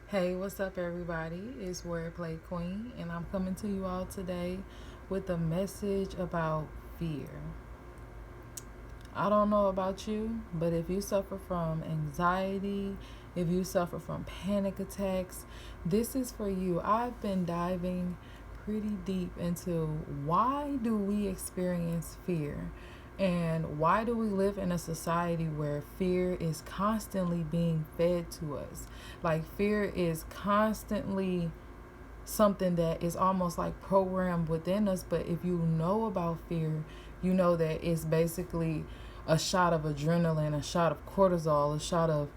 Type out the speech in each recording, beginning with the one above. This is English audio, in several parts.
Hey, what's up, everybody? It's wordplayqueen, and I'm coming to you all today with a message about fear. I don't know about you, but if you suffer from anxiety, if you suffer from panic attacks, this is for you. I've been diving pretty deep into why do we experience fear? And why do we live in a society where fear is constantly being fed to us? Like, fear is constantly something that is almost like programmed within us. But if you know about fear, you know that it's basically a shot of adrenaline, a shot of cortisol, a shot of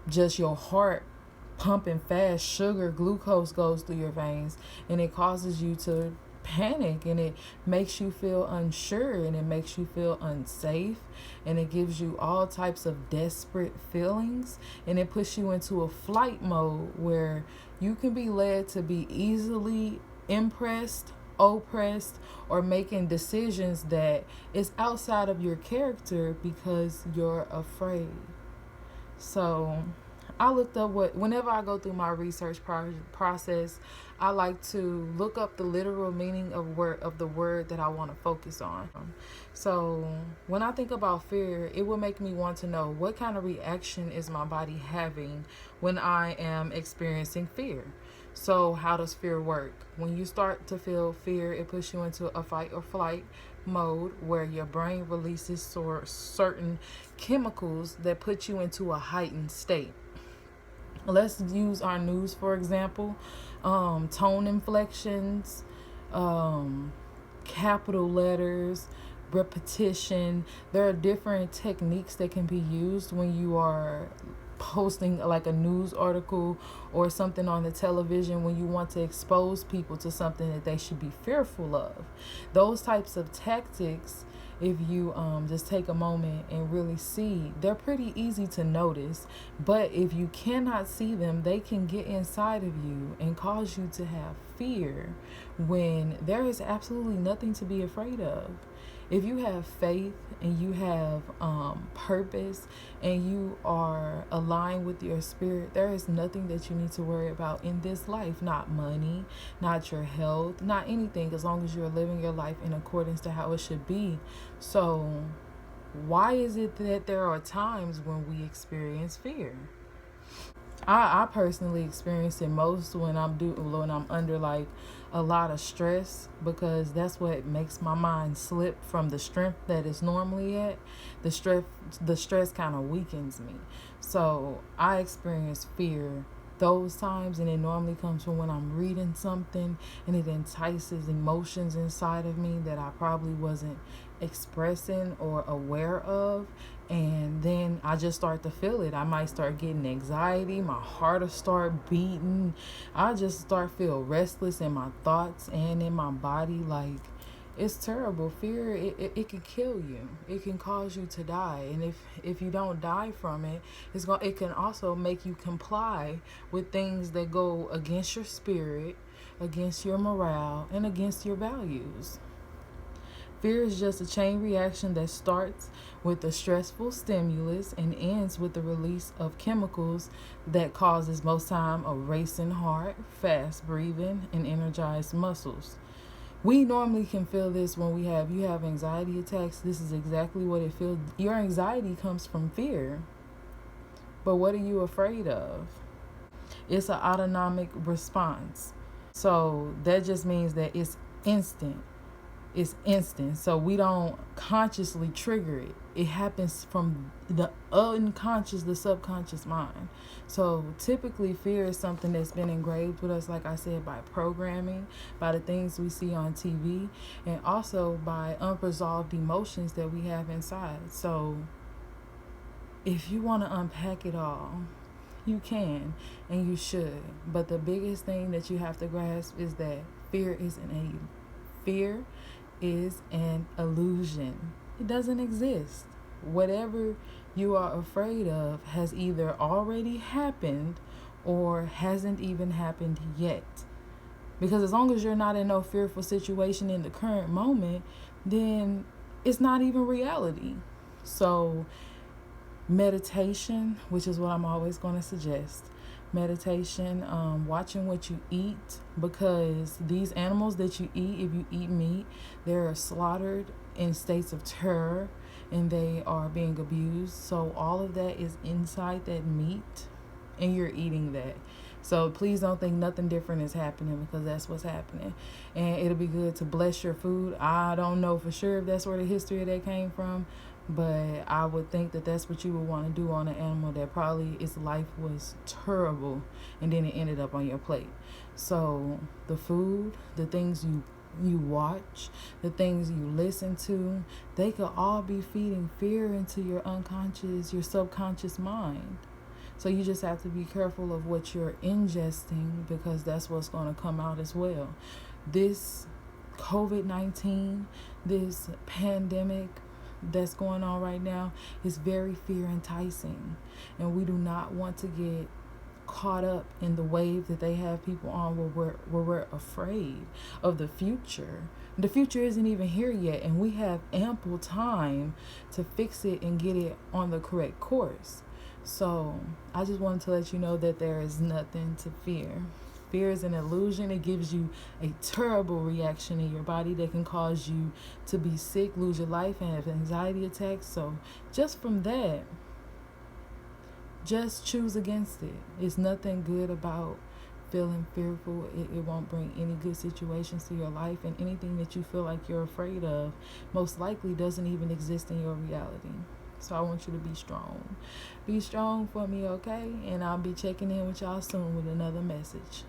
just your heart pumping fast. Sugar, glucose goes through your veins, and it causes you to panic, and it makes you feel unsure, and it makes you feel unsafe, and it gives you all types of desperate feelings, and it puts you into a flight mode where you can be led to be easily impressed, oppressed, or making decisions that is outside of your character because you're afraid. So I looked up whenever I go through my research process, I like to look up the literal meaning of the word that I want to focus on. So when I think about fear, it will make me want to know what kind of reaction is my body having when I am experiencing fear. So how does fear work? When you start to feel fear, it puts you into a fight or flight mode where your brain releases certain chemicals that put you into a heightened state. Let's use our news for example. Tone inflections, um, capital letters, repetition. There are different techniques that can be used when you are posting like a news article or something on the television, when you want to expose people to something that they should be fearful of. Those types of tactics, if you just take a moment and really see, they're pretty easy to notice. But if you cannot see them, they can get inside of you and cause you to have fear when there is absolutely nothing to be afraid of. If you have faith and you have purpose and you are aligned with your spirit, there is nothing that you need to worry about in this life. Not money, not your health, not anything, as long as you're living your life in accordance to how it should be. So why is it that there are times when we experience fear? I personally experience it most when I'm under like a lot of stress, because that's what makes my mind slip from the strength that it's normally at. The stress kind of weakens me. So I experience fear those times, and it normally comes from when I'm reading something and it entices emotions inside of me that I probably wasn't expressing or aware of, and then I just start to feel it. I might start getting anxiety, my heart will start beating, I just start feel restless in my thoughts and in my body. Like, it's terrible. Fear, it can kill you. It can cause you to die. And if you don't die from it, it can also make you comply with things that go against your spirit, against your morale, and against your values. Fear is just a chain reaction that starts with a stressful stimulus and ends with the release of chemicals that causes most time a racing heart, fast breathing, and energized muscles. We normally can feel this when you have anxiety attacks. This is exactly what it feels. Your anxiety comes from fear. But what are you afraid of? It's an autonomic response. So that just means that instant. It's instant. So we don't consciously trigger it. It happens from the unconscious, the subconscious mind. So typically fear is something that's been engraved with us, like I said, by programming, by the things we see on TV, and also by unresolved emotions that we have inside. So if you want to unpack it all, you can and you should. But the biggest thing that you have to grasp is that fear is an illusion. It doesn't exist. Whatever you are afraid of has either already happened or hasn't even happened yet. Because as long as you're not in no fearful situation in the current moment, then it's not even reality. So meditation, which is what I'm always going to suggest. meditation, watching what you eat, because these animals that you eat, if you eat meat, they're slaughtered in states of terror and they are being abused. So all of that is inside that meat and you're eating that. So please don't think nothing different is happening, because that's what's happening. And it'll be good to bless your food. I don't know for sure if that's where the history of that came from, but I would think that that's what you would want to do on an animal that probably its life was terrible and then it ended up on your plate. So the food, the things you watch, the things you listen to, they could all be feeding fear into your unconscious, your subconscious mind. So you just have to be careful of what you're ingesting, because that's what's going to come out as well. This COVID-19, this pandemic that's going on right now is very fear enticing. And we do not want to get caught up in the wave that they have people on where we're afraid of the future. The future isn't even here yet, and we have ample time to fix it and get it on the correct course. So I just wanted to let you know that there is nothing to fear. Fear is an illusion. It gives you a terrible reaction in your body that can cause you to be sick, lose your life, and have anxiety attacks. So just from that, just choose against it. It's nothing good about feeling fearful. It won't bring any good situations to your life, and anything that you feel like you're afraid of most likely doesn't even exist in your reality. So I want you to be strong. Be strong for me, okay? And I'll be checking in with y'all soon with another message.